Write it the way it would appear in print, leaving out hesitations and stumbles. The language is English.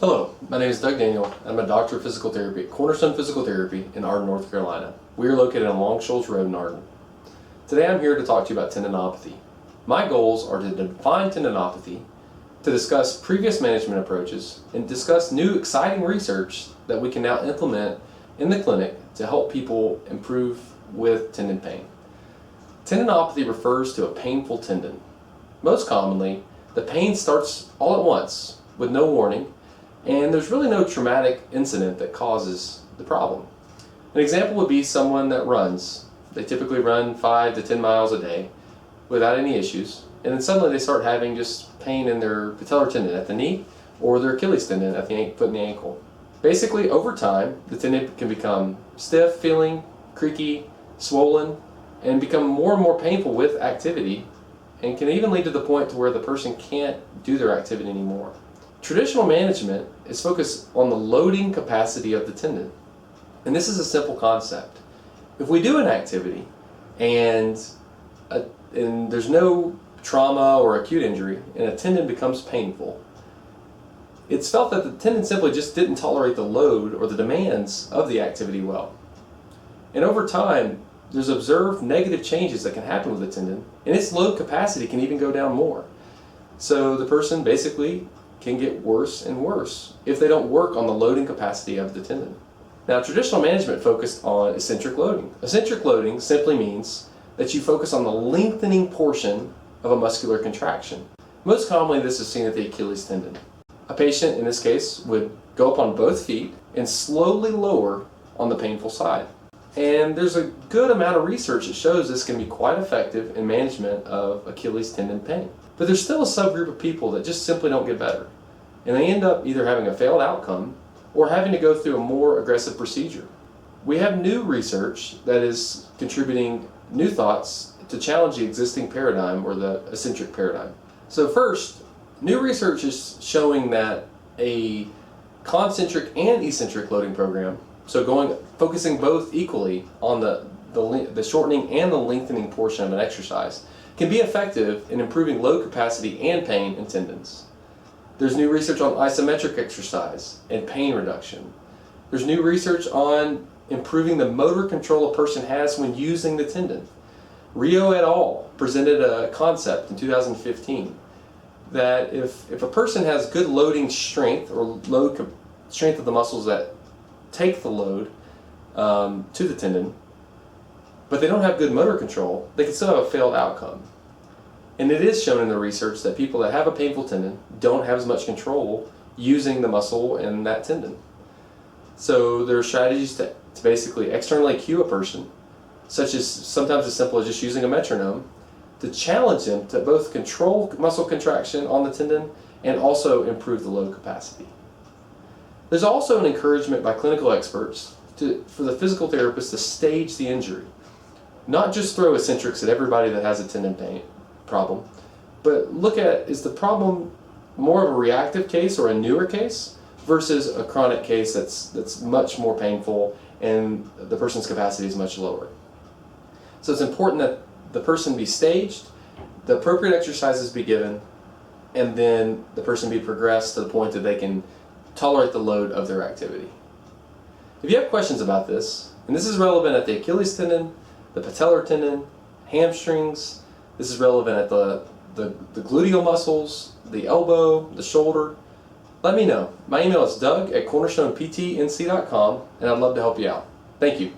Hello, my name is Doug Daniel. I'm a doctor of physical therapy at Cornerstone Physical Therapy in Arden, North Carolina. We are located on Long Shoals Road in Arden. Today I'm here to talk to you about tendinopathy. My goals are to define tendinopathy, to discuss previous management approaches, and discuss new exciting research that we can now implement in the clinic to help people improve with tendon pain. Tendinopathy refers to a painful tendon. Most commonly, the pain starts all at once with no warning, and there's really no traumatic incident that causes the problem. An example would be someone that runs. They typically run 5 to 10 miles a day without any issues, and then suddenly they start having just pain in their patellar tendon at the knee or their Achilles tendon at the foot and the ankle. Basically, over time, the tendon can become stiff feeling, creaky, swollen, and become more and more painful with activity, and can even lead to the point to where the person can't do their activity anymore. Traditional management is focused on the loading capacity of the tendon. And this is a simple concept. If we do an activity and there's no trauma or acute injury and a tendon becomes painful, it's felt that the tendon simply just didn't tolerate the load or the demands of the activity well. And over time, there's observed negative changes that can happen with the tendon, and its load capacity can even go down more. So the person basically can get worse and worse if they don't work on the loading capacity of the tendon. Now, traditional management focused on eccentric loading. Eccentric loading simply means that you focus on the lengthening portion of a muscular contraction. Most commonly, this is seen at the Achilles tendon. A patient, in this case, would go up on both feet and slowly lower on the painful side. And there's a good amount of research that shows this can be quite effective in management of Achilles tendon pain. But there's still a subgroup of people that just simply don't get better. And they end up either having a failed outcome or having to go through a more aggressive procedure. We have new research that is contributing new thoughts to challenge the existing paradigm, or the eccentric paradigm. So first, new research is showing that a concentric and eccentric loading program, so focusing both equally on the shortening and the lengthening portion of an exercise, can be effective in improving load capacity and pain in tendons. There's new research on isometric exercise and pain reduction. There's new research on improving the motor control a person has when using the tendon. Rio et al. Presented a concept in 2015 that if a person has good loading strength, or strength of the muscles that take the load to the tendon, but they don't have good motor control, they can still have a failed outcome. And it is shown in the research that people that have a painful tendon don't have as much control using the muscle in that tendon. So there are strategies to basically externally cue a person, such as sometimes as simple as just using a metronome, to challenge them to both control muscle contraction on the tendon and also improve the load capacity. There's also an encouragement by clinical experts for the physical therapist to stage the injury. Not just throw eccentrics at everybody that has a tendon pain problem, but look at, is the problem more of a reactive case or a newer case versus a chronic case that's much more painful and the person's capacity is much lower. So it's important that the person be staged, the appropriate exercises be given, and then the person be progressed to the point that they can tolerate the load of their activity. If you have questions about this, and this is relevant at the Achilles tendon, the patellar tendon, hamstrings, this is relevant at the gluteal muscles, the elbow, the shoulder, let me know. My email is doug@cornerstoneptnc.com, and I'd love to help you out. Thank you.